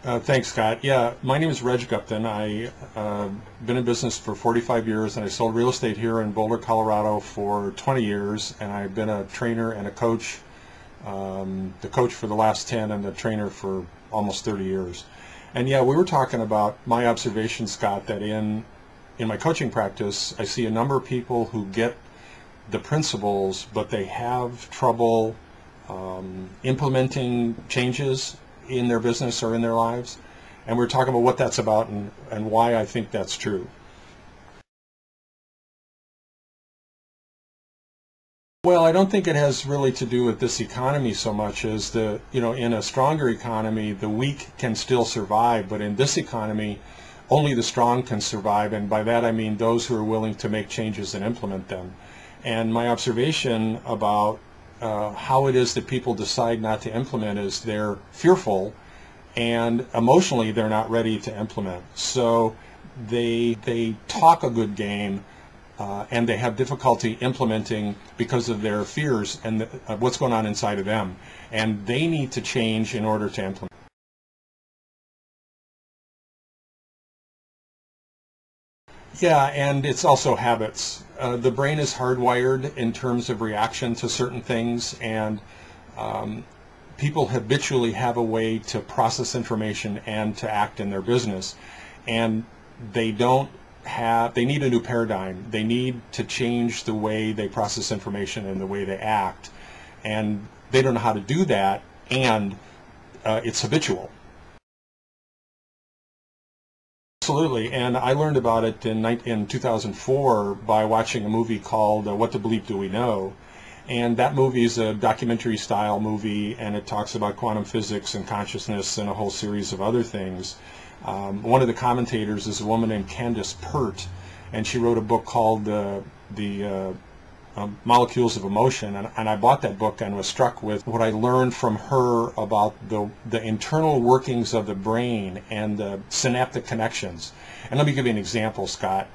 Thanks, Scott. Yeah, my name is Reg Gupton. I been in business for 45 years, and I sold real estate here in Boulder, Colorado for 20 years, and I've been a trainer and a coach, the coach for the last 10 and the trainer for almost 30 years. And yeah, we were talking about my observation, Scott, that in my coaching practice, I see a number of people who get the principles, but they have trouble implementing changes in their business or in their lives. And we're talking about what that's about and why I think that's true. Well, I don't think it has really to do with this economy so much as in a stronger economy, the weak can still survive, but in this economy, only the strong can survive, and by that I mean those who are willing to make changes and implement them. And my observation about how it is that people decide not to implement is they're fearful and emotionally they're not ready to implement. So they talk a good game and they have difficulty implementing because of their fears and what's going on inside of them. And they need to change in order to implement. Yeah, and it's also habits. The brain is hardwired in terms of reaction to certain things, and people habitually have a way to process information and to act in their business. And they need a new paradigm. They need to change the way they process information and the way they act. And they don't know how to do that, and it's habitual. Absolutely, and I learned about it in 2004 by watching a movie called What the Bleep Do We Know? And that movie is a documentary style movie, and it talks about quantum physics and consciousness and a whole series of other things. One of the commentators is a woman named Candace Pert, and she wrote a book called the Molecules of Emotion, and I bought that book and was struck with what I learned from her about the internal workings of the brain and the synaptic connections. And let me give you an example, Scott.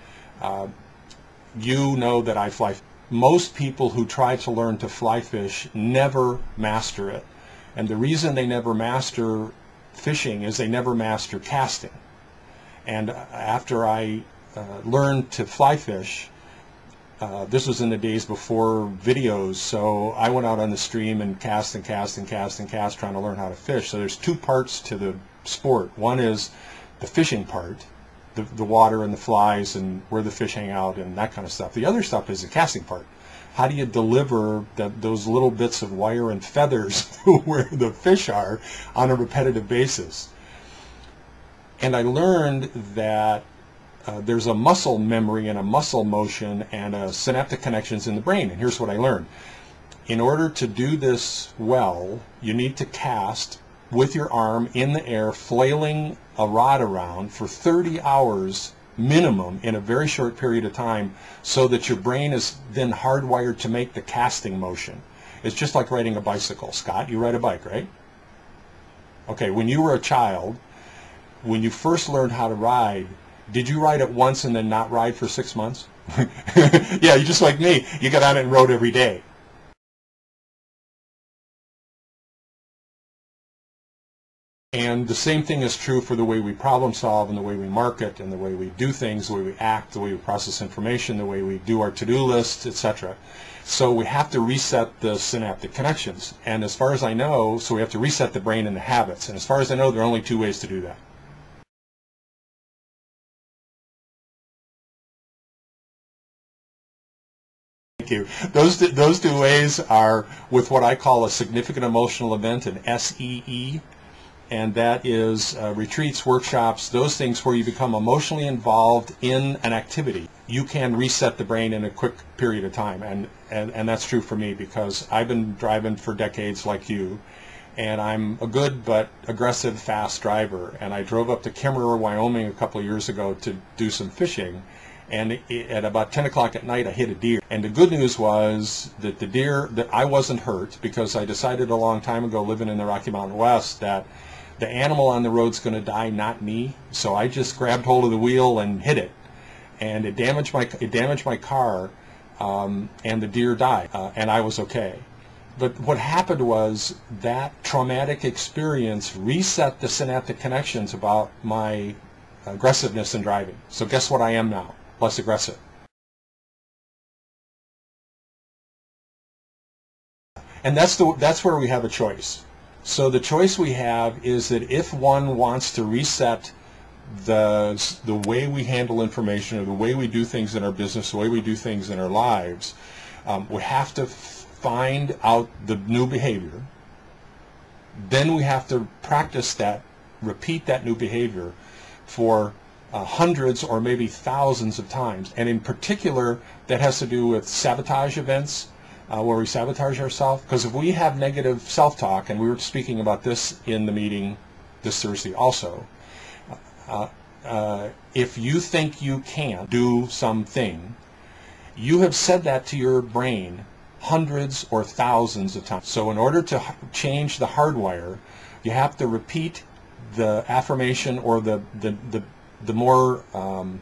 You know that I fly. Most people who try to learn to fly fish never master it. And the reason they never master fishing is they never master casting. And after I learned to fly fish, this was in the days before videos, so I went out on the stream and cast and cast and cast and cast, trying to learn how to fish. So there's two parts to the sport. One is the fishing part, the water and the flies and where the fish hang out and that kind of stuff. The other stuff is the casting part. How do you deliver those little bits of wire and feathers to where the fish are on a repetitive basis? And I learned that there's a muscle memory and a muscle motion and synaptic connections in the brain. And here's what I learned. In order to do this well, you need to cast with your arm in the air, flailing a rod around for 30 hours minimum in a very short period of time, so that your brain is then hardwired to make the casting motion. It's just like riding a bicycle. Scott, you ride a bike, right? Okay, when you were a child, when you first learned how to ride, did you ride it once and then not ride for 6 months? Yeah, you're just like me. You got on it and rode every day. And the same thing is true for the way we problem solve and the way we market and the way we do things, the way we act, the way we process information, the way we do our to-do list, etc. So we have to reset the synaptic connections. And as far as I know, so we have to reset the brain and the habits. And as far as I know, there are only two ways to do that. Thank you. Those two ways are with what I call a significant emotional event, an SEE, and that is retreats, workshops, those things where you become emotionally involved in an activity. You can reset the brain in a quick period of time, and that's true for me because I've been driving for decades like you, and I'm a good but aggressive, fast driver, and I drove up to Kimmerer, Wyoming a couple of years ago to do some fishing, and at about 10 o'clock at night I hit a deer. And the good news was that the deer, that I wasn't hurt, because I decided a long time ago living in the Rocky Mountain West that the animal on the road's going to die, not me. So I just grabbed hold of the wheel and hit it, and it damaged my car, and the deer died, and I was okay. But what happened was that traumatic experience reset the synaptic connections about my aggressiveness in driving. So guess what I am now? Less aggressive. And that's where we have a choice. So the choice we have is that if one wants to reset the way we handle information, or the way we do things in our business, the way we do things in our lives, we have to find out the new behavior. Then we have to practice that, repeat that new behavior for hundreds or maybe thousands of times. And in particular, that has to do with sabotage events, where we sabotage ourselves. Because if we have negative self-talk, and we were speaking about this in the meeting this Thursday also, if you think you can't do something, you have said that to your brain hundreds or thousands of times. So in order to change the hardwire, you have to repeat the affirmation or the more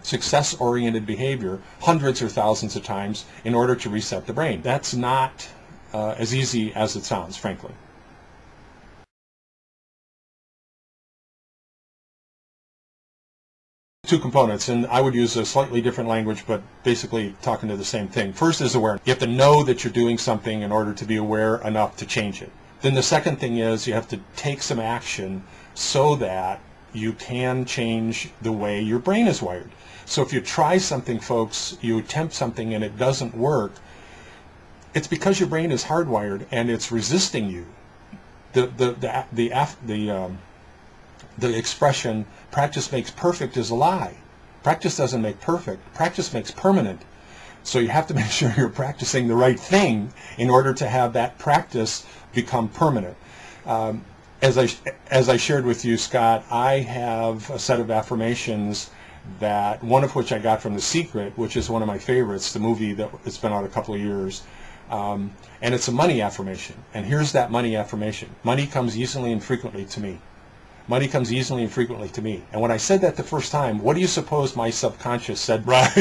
success-oriented behavior hundreds or thousands of times in order to reset the brain. That's not as easy as it sounds, frankly. Two components, and I would use a slightly different language, but basically talking to the same thing. First is awareness. You have to know that you're doing something in order to be aware enough to change it. Then the second thing is you have to take some action so that you can change the way your brain is wired. So if you try something, folks, you attempt something and it doesn't work, it's because your brain is hardwired and it's resisting you. The expression "practice makes perfect" is a lie. Practice doesn't make perfect. Practice makes permanent. So you have to make sure you're practicing the right thing in order to have that practice become permanent. As I shared with you, Scott, I have a set of affirmations, that one of which I got from The Secret, which is one of my favorites, the movie it's been out a couple of years. And it's a money affirmation. And here's that money affirmation. Money comes easily and frequently to me. Money comes easily and frequently to me. And when I said that the first time, what do you suppose my subconscious said? Right.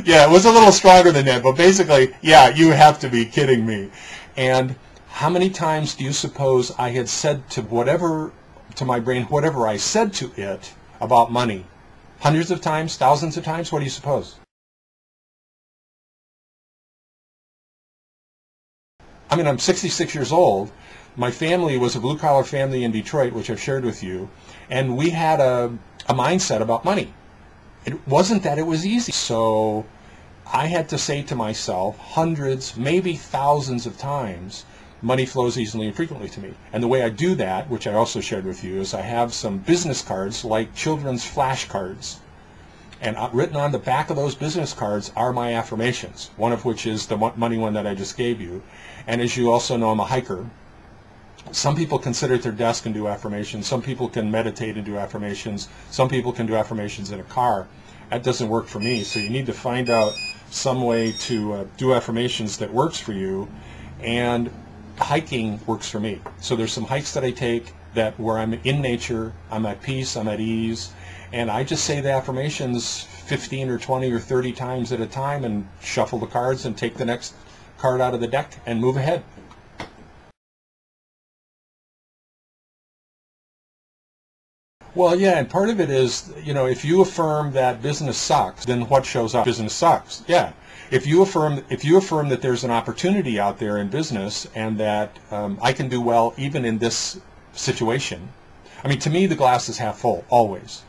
Yeah, it was a little stronger than that, but basically, yeah, you have to be kidding me. And how many times do you suppose I had said to my brain, whatever I said to it about money? Hundreds of times? Thousands of times? What do you suppose? I mean, I'm 66 years old. My family was a blue-collar family in Detroit, which I've shared with you, and we had a mindset about money. It wasn't that it was easy. So I had to say to myself hundreds, maybe thousands of times, money flows easily and frequently to me. And the way I do that, which I also shared with you, is I have some business cards, like children's flashcards. And written on the back of those business cards are my affirmations, one of which is the money one that I just gave you. And as you also know, I'm a hiker. Some people can sit at their desk and do affirmations. Some people can meditate and do affirmations. Some people can do affirmations in a car. That doesn't work for me. So you need to find out some way to do affirmations that works for you. And hiking works for me. So there's some hikes that I take where I'm in nature, I'm at peace, I'm at ease, and I just say the affirmations 15 or 20 or 30 times at a time and shuffle the cards and take the next card out of the deck and move ahead. Well, yeah, and part of it is, if you affirm that business sucks, then what shows up? Business sucks. Yeah. If you affirm that there's an opportunity out there in business and that I can do well even in this situation, I mean, to me, the glass is half full, always.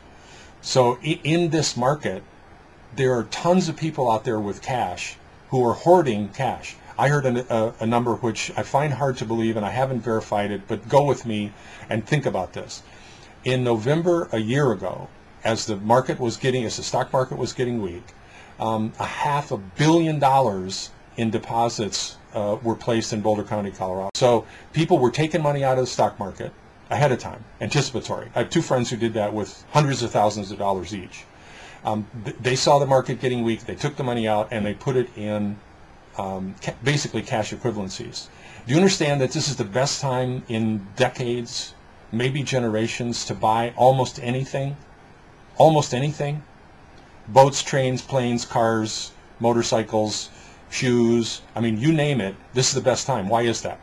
So in this market, there are tons of people out there with cash who are hoarding cash. I heard a number which I find hard to believe, and I haven't verified it, but go with me and think about this. In November a year ago, as the stock market was getting weak, $500 million in deposits were placed in Boulder County, Colorado. So people were taking money out of the stock market ahead of time, anticipatory. I have two friends who did that with hundreds of thousands of dollars each. They saw the market getting weak, they took the money out, and they put it in basically cash equivalencies. Do you understand that this is the best time in decades, maybe generations, to buy almost anything? Almost anything? Boats, trains, planes, cars, motorcycles, shoes, I mean, you name it, this is the best time. Why is that?